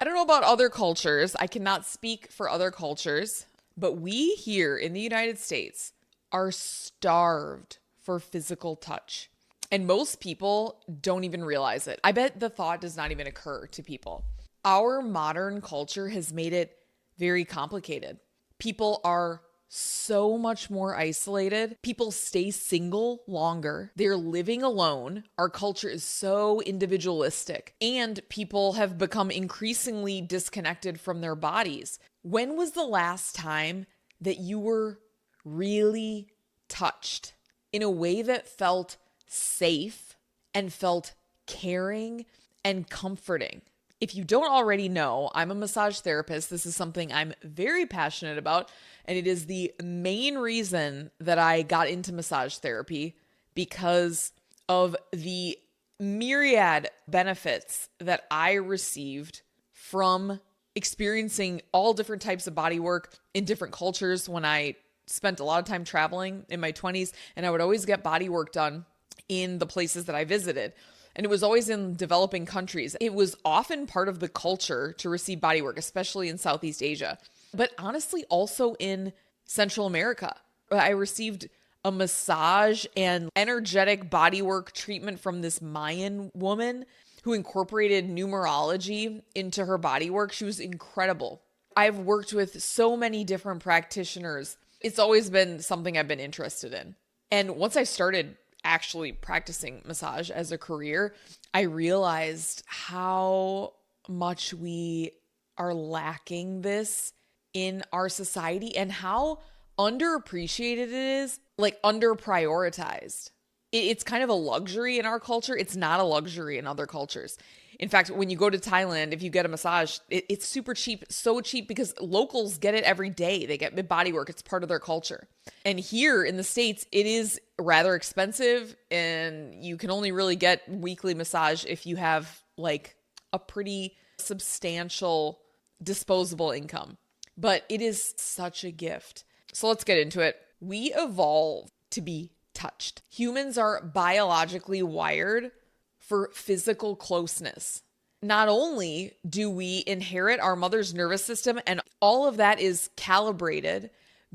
I don't know about other cultures. I cannot speak for other cultures, but we here in the United States are starved for physical touch. And most people don't even realize it. I bet the thought does not even occur to people. Our modern culture has made it very complicated. People are so much more isolated. People stay single longer. They're living alone. Our culture is so individualistic, and people have become increasingly disconnected from their bodies. When was the last time that you were really touched in a way that felt safe and felt caring and comforting? If you don't already know, I'm a massage therapist. This is something I'm very passionate about, and it is the main reason that I got into massage therapy, because of the myriad benefits that I received from experiencing all different types of body work in different cultures when I spent a lot of time traveling in my 20s, and I would always get body work done in the places that I visited. And it was always in developing countries. It was often part of the culture to receive body work, especially in Southeast Asia, but honestly, also in Central America. I received a massage and energetic bodywork treatment from this Mayan woman who incorporated numerology into her bodywork. She was incredible. I've worked with so many different practitioners. It's always been something I've been interested in. And once I started actually practicing massage as a career, I realized how much we are lacking this in our society and how underappreciated it is, like under prioritized. It's kind of a luxury in our culture. It's not a luxury in other cultures. In fact, when you go to Thailand, if you get a massage, it's super cheap, so cheap because locals get it every day. They get body work. It's part of their culture. And here in the States, it is rather expensive, and you can only really get weekly massage if you have like a pretty substantial disposable income. But it is such a gift. So let's get into it. We evolved to be touched. Humans are biologically wired for physical closeness. Not only do we inherit our mother's nervous system, and all of that is calibrated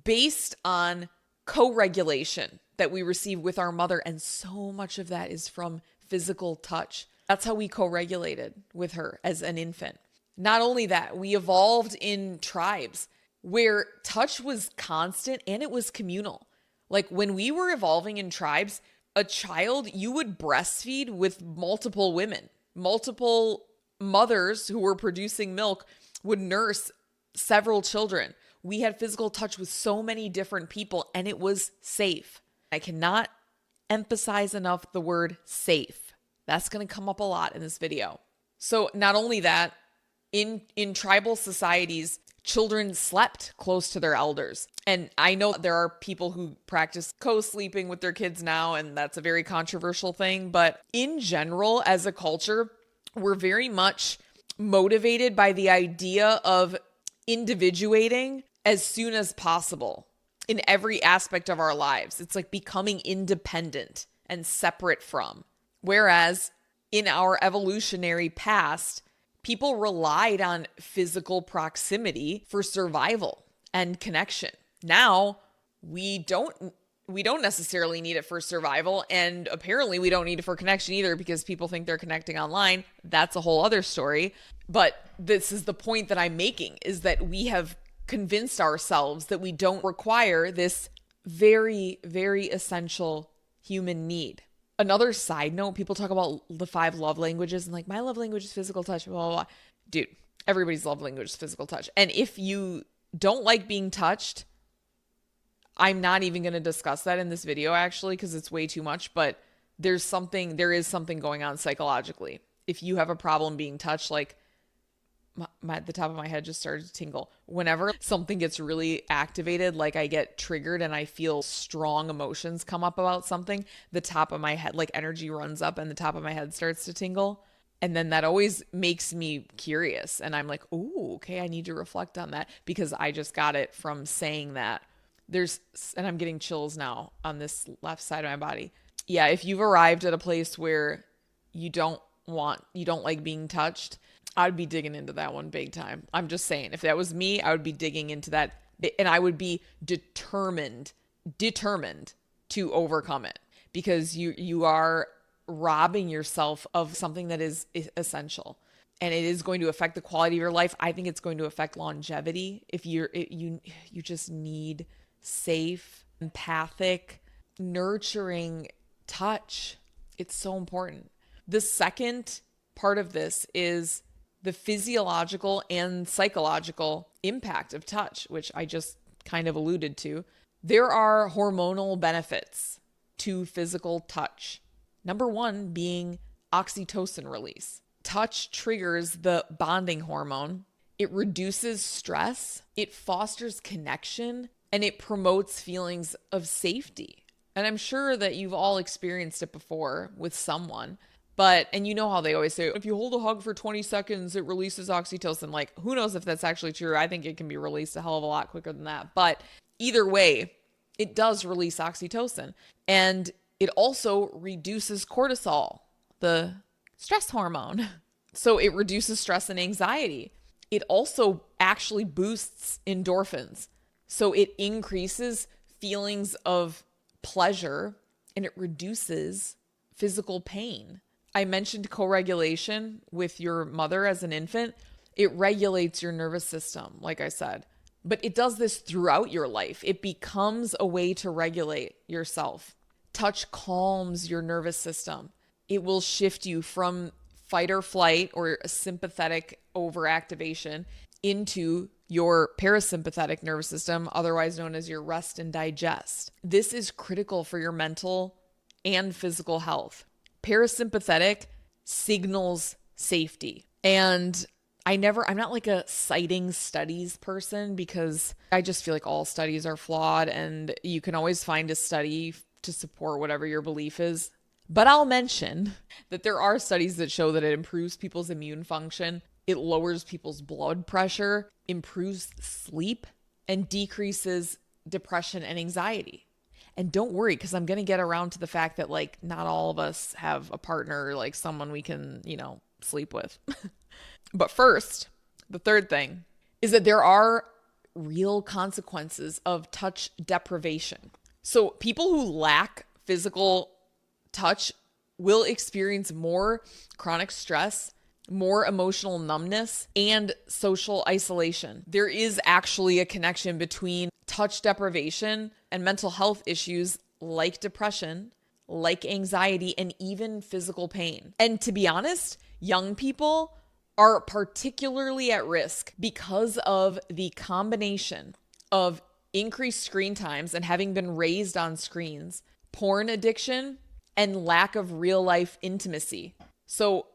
based on co-regulation that we receive with our mother, and so much of that is from physical touch. That's how we co-regulated with her as an infant. Not only that, we evolved in tribes where touch was constant and it was communal. Like when we were evolving in tribes, a child, you would breastfeed with multiple women. Multiple mothers who were producing milk would nurse several children. We had physical touch with so many different people, and it was safe. I cannot emphasize enough the word safe. That's going to come up a lot in this video. So not only that, in tribal societies, children slept close to their elders. And I know there are people who practice co-sleeping with their kids now, and that's a very controversial thing. But in general, as a culture, we're very much motivated by the idea of individuating as soon as possible in every aspect of our lives. It's like becoming independent and separate from. Whereas in our evolutionary past, people relied on physical proximity for survival and connection. Now, we don't necessarily need it for survival, and apparently we don't need it for connection either because people think they're connecting online. That's a whole other story. But this is the point that I'm making, is that we have convinced ourselves that we don't require this very, very essential human need. Another side note, people talk about the 5 love languages and like, my love language is physical touch, blah, blah, blah. Dude, everybody's love language is physical touch. And if you don't like being touched, I'm not even going to discuss that in this video actually, because it's way too much, but there is something going on psychologically. If you have a problem being touched, like the top of my head just started to tingle. Whenever something gets really activated, like I get triggered and I feel strong emotions come up about something, the top of my head, like energy runs up and the top of my head starts to tingle. And then that always makes me curious. And I'm like, ooh, okay, I need to reflect on that because I just got it from saying that. And I'm getting chills now on this left side of my body. Yeah, if you've arrived at a place where you don't don't like being touched, I'd be digging into that one big time. I'm just saying, if that was me, I would be digging into that, and I would be determined to overcome it, because you are robbing yourself of something that is essential, and it is going to affect the quality of your life. I think it's going to affect longevity. If you just need safe, empathic, nurturing touch. It's so important. The second part of this is the physiological and psychological impact of touch, which I just kind of alluded to. There are hormonal benefits to physical touch. Number one being oxytocin release. Touch triggers the bonding hormone. It reduces stress. It fosters connection, and it promotes feelings of safety. And I'm sure that you've all experienced it before with someone. And you know how they always say, if you hold a hug for 20 seconds, it releases oxytocin. Like, who knows if that's actually true? I think it can be released a hell of a lot quicker than that. But either way, it does release oxytocin. And it also reduces cortisol, the stress hormone. So it reduces stress and anxiety. It also actually boosts endorphins. So it increases feelings of pleasure, and it reduces physical pain. I mentioned co-regulation with your mother as an infant. It regulates your nervous system, like I said. But it does this throughout your life. It becomes a way to regulate yourself. Touch calms your nervous system. It will shift you from fight or flight or a sympathetic overactivation into your parasympathetic nervous system, otherwise known as your rest and digest. This is critical for your mental and physical health. Parasympathetic signals safety. And I'm not like a citing studies person, because I just feel like all studies are flawed, and you can always find a study to support whatever your belief is. But I'll mention that there are studies that show that it improves people's immune function, it lowers people's blood pressure, improves sleep, and decreases depression and anxiety. And don't worry, because I'm going to get around to the fact that, like, not all of us have a partner, like someone we can, sleep with. But first, the third thing is that there are real consequences of touch deprivation. So people who lack physical touch will experience more chronic stress, more emotional numbness, and social isolation. There is actually a connection between touch deprivation and mental health issues like depression, like anxiety, and even physical pain. And to be honest, young people are particularly at risk because of the combination of increased screen times and having been raised on screens, porn addiction, and lack of real life intimacy. So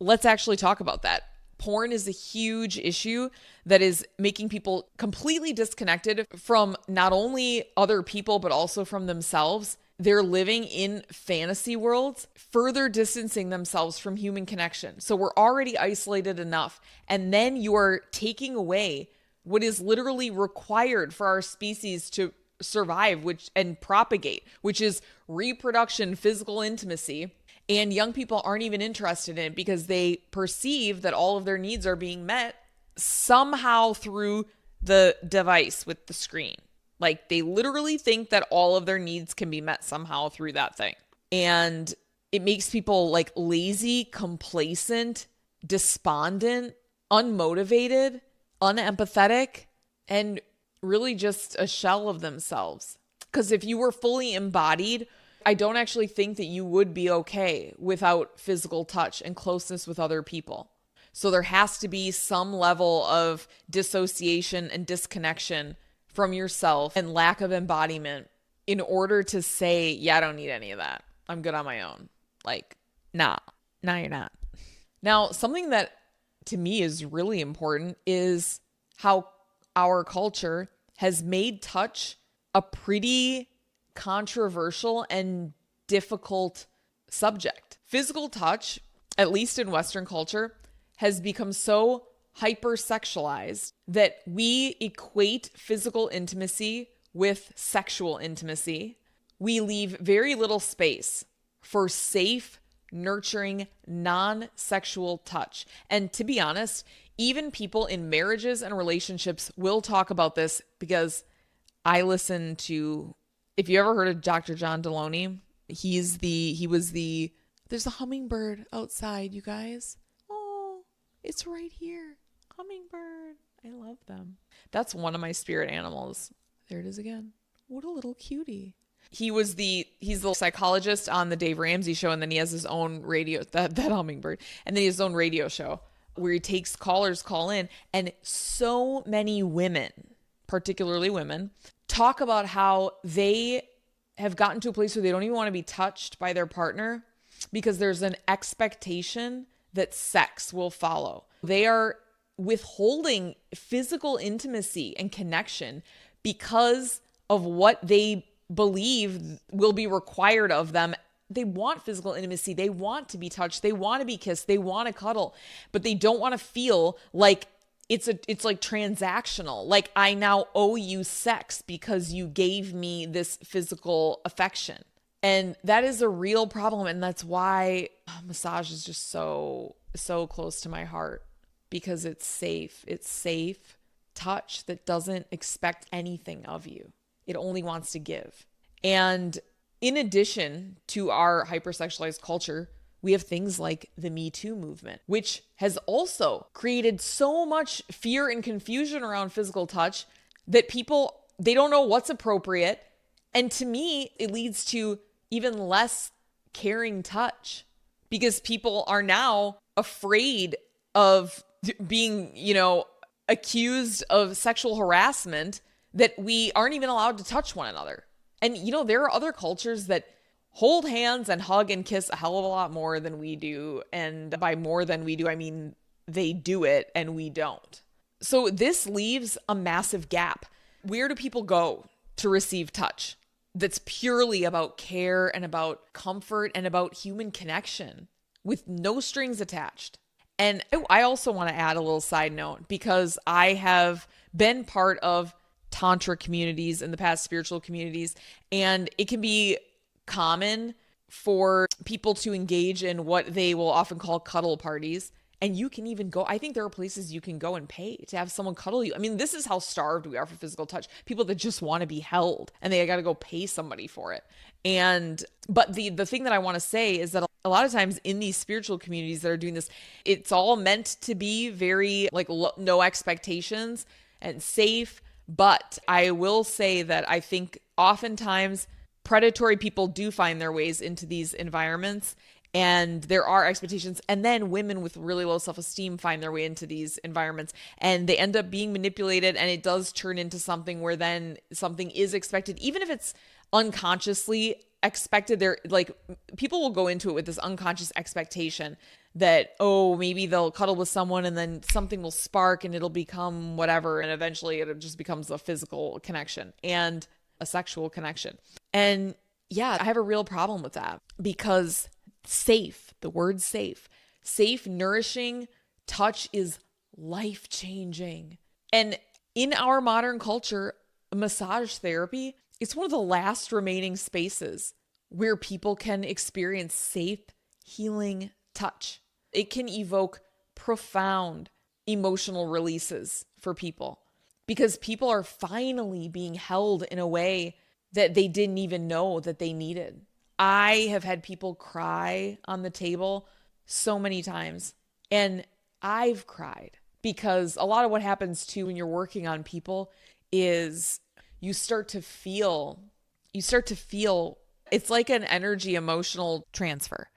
let's actually talk about that. Porn is a huge issue that is making people completely disconnected from not only other people, but also from themselves. They're living in fantasy worlds, further distancing themselves from human connection. So we're already isolated enough. And then you are taking away what is literally required for our species to survive, and propagate, which is reproduction, physical intimacy. And young people aren't even interested in it because they perceive that all of their needs are being met somehow through the device with the screen. Like, they literally think that all of their needs can be met somehow through that thing. And it makes people like lazy, complacent, despondent, unmotivated, unempathetic, and really just a shell of themselves. Because if you were fully embodied, I don't actually think that you would be okay without physical touch and closeness with other people. So there has to be some level of dissociation and disconnection from yourself and lack of embodiment in order to say, yeah, I don't need any of that. I'm good on my own. Like, nah, you're not. Now, something that to me is really important is how our culture has made touch a pretty controversial and difficult subject. Physical touch, at least in Western culture, has become so hypersexualized that we equate physical intimacy with sexual intimacy. We leave very little space for safe, nurturing, non-sexual touch. And to be honest, even people in marriages and relationships will talk about this, because I listen to, if you ever heard of Dr. John Deloney, there's a hummingbird outside, you guys. Oh, it's right here. Hummingbird. I love them. That's one of my spirit animals. There it is again. What a little cutie. He's the psychologist on the Dave Ramsey show, and then he has his own radio, that hummingbird, and then he has his own radio show where he takes callers call in, and so many women, particularly women, talk about how they have gotten to a place where they don't even want to be touched by their partner because there's an expectation that sex will follow. They are withholding physical intimacy and connection because of what they believe will be required of them. They want physical intimacy. They want to be touched. They want to be kissed. They want to cuddle, but they don't want to feel like it's like transactional. Like, I now owe you sex because you gave me this physical affection. And that is a real problem. And that's why massage is just so close to my heart, because it's safe. It's safe touch that doesn't expect anything of you. It only wants to give. And in addition to our hypersexualized culture, we have things like the Me Too movement, which has also created so much fear and confusion around physical touch that people, they don't know what's appropriate. And to me, it leads to even less caring touch, because people are now afraid of being, accused of sexual harassment, that we aren't even allowed to touch one another. And, there are other cultures that hold hands and hug and kiss a hell of a lot more than we do. And by more than we do, I mean, they do it and we don't. So this leaves a massive gap. Where do people go to receive touch that's purely about care and about comfort and about human connection with no strings attached? And I also want to add a little side note, because I have been part of Tantra communities in the past, spiritual communities, and it can be common for people to engage in what they will often call cuddle parties. And you can even go, I think there are places you can go and pay to have someone cuddle you. I mean, this is how starved we are for physical touch. People that just want to be held, and they got to go pay somebody for it. But the thing that I want to say is that a lot of times in these spiritual communities that are doing this, it's all meant to be very no expectations and safe. But I will say that I think oftentimes predatory people do find their ways into these environments, and there are expectations. And then women with really low self-esteem find their way into these environments, and they end up being manipulated, and it does turn into something where then something is expected, even if it's unconsciously expected. People will go into it with this unconscious expectation that, oh, maybe they'll cuddle with someone and then something will spark and it'll become whatever. And eventually it just becomes a physical connection and a sexual connection. And yeah, I have a real problem with that, because the word safe, nourishing touch is life-changing. And in our modern culture, massage therapy, it's one of the last remaining spaces where people can experience safe, healing touch. It can evoke profound emotional releases for people, because people are finally being held in a way that they didn't even know that they needed. I have had people cry on the table so many times, and I've cried, because a lot of what happens too when you're working on people is you start to feel, it's like an energy emotional transfer,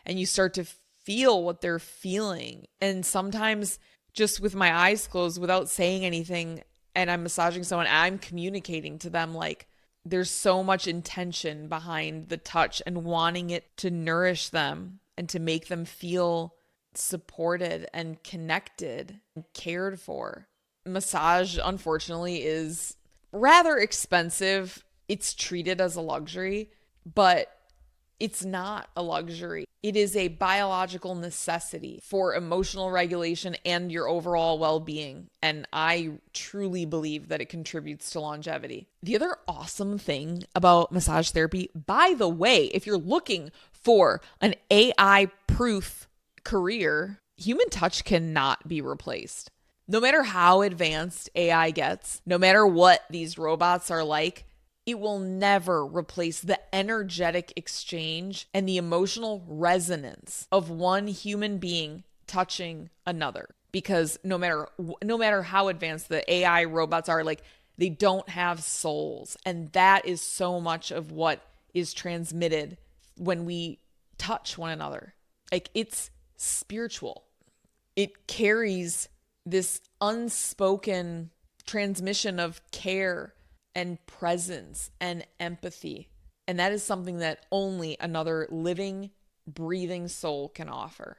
and you start to feel what they're feeling. And sometimes just with my eyes closed, without saying anything, and I'm massaging someone, I'm communicating to them like there's so much intention behind the touch and wanting it to nourish them and to make them feel supported and connected and cared for. Massage, unfortunately, is rather expensive. It's treated as a luxury, but it's not a luxury. It is a biological necessity for emotional regulation and your overall well-being. And I truly believe that it contributes to longevity. The other awesome thing about massage therapy, by the way, if you're looking For an AI proof career, human touch cannot be replaced. No matter how advanced AI gets, no matter what these robots are like, it will never replace the energetic exchange and the emotional resonance of one human being touching another. Because no matter how advanced the AI robots are, like, they don't have souls. And that is so much of what is transmitted when we touch one another. Like, it's spiritual. It carries this unspoken transmission of care and presence and empathy. And that is something that only another living, breathing soul can offer.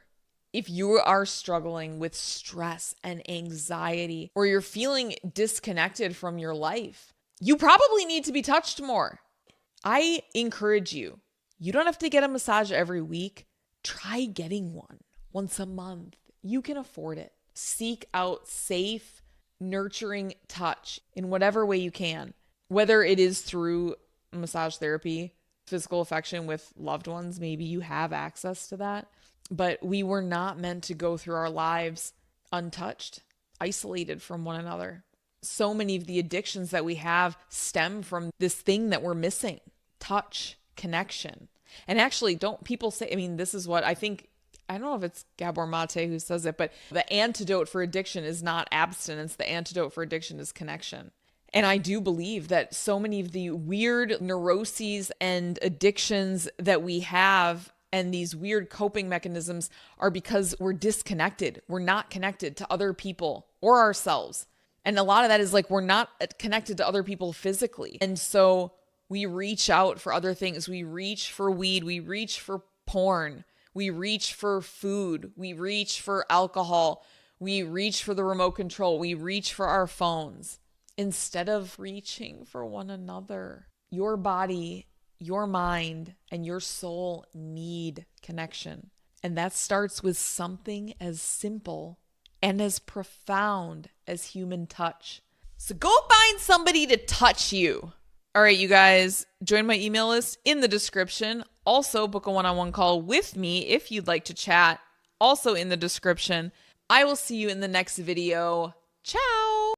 If you are struggling with stress and anxiety, or you're feeling disconnected from your life, you probably need to be touched more. I encourage you, you don't have to get a massage every week. Try getting one once a month. You can afford it. Seek out safe, nurturing touch in whatever way you can, whether it is through massage therapy, physical affection with loved ones. Maybe you have access to that. But we were not meant to go through our lives untouched, isolated from one another. So many of the addictions that we have stem from this thing that we're missing: touch, connection. And actually, don't people say, I mean, this is what I think, I don't know if it's Gabor Mate who says it, but the antidote for addiction is not abstinence. The antidote for addiction is connection. And I do believe that so many of the weird neuroses and addictions that we have and these weird coping mechanisms are because we're disconnected. We're not connected to other people or ourselves. And a lot of that is like, we're not connected to other people physically. And so we reach out for other things. We reach for weed. We reach for porn. We reach for food. We reach for alcohol. We reach for the remote control. We reach for our phones instead of reaching for one another. Your body, your mind, and your soul need connection. And that starts with something as simple and as profound as human touch. So go find somebody to touch you. All right, you guys, join my email list in the description. Also, book a one-on-one call with me if you'd like to chat. Also in the description. I will see you in the next video. Ciao.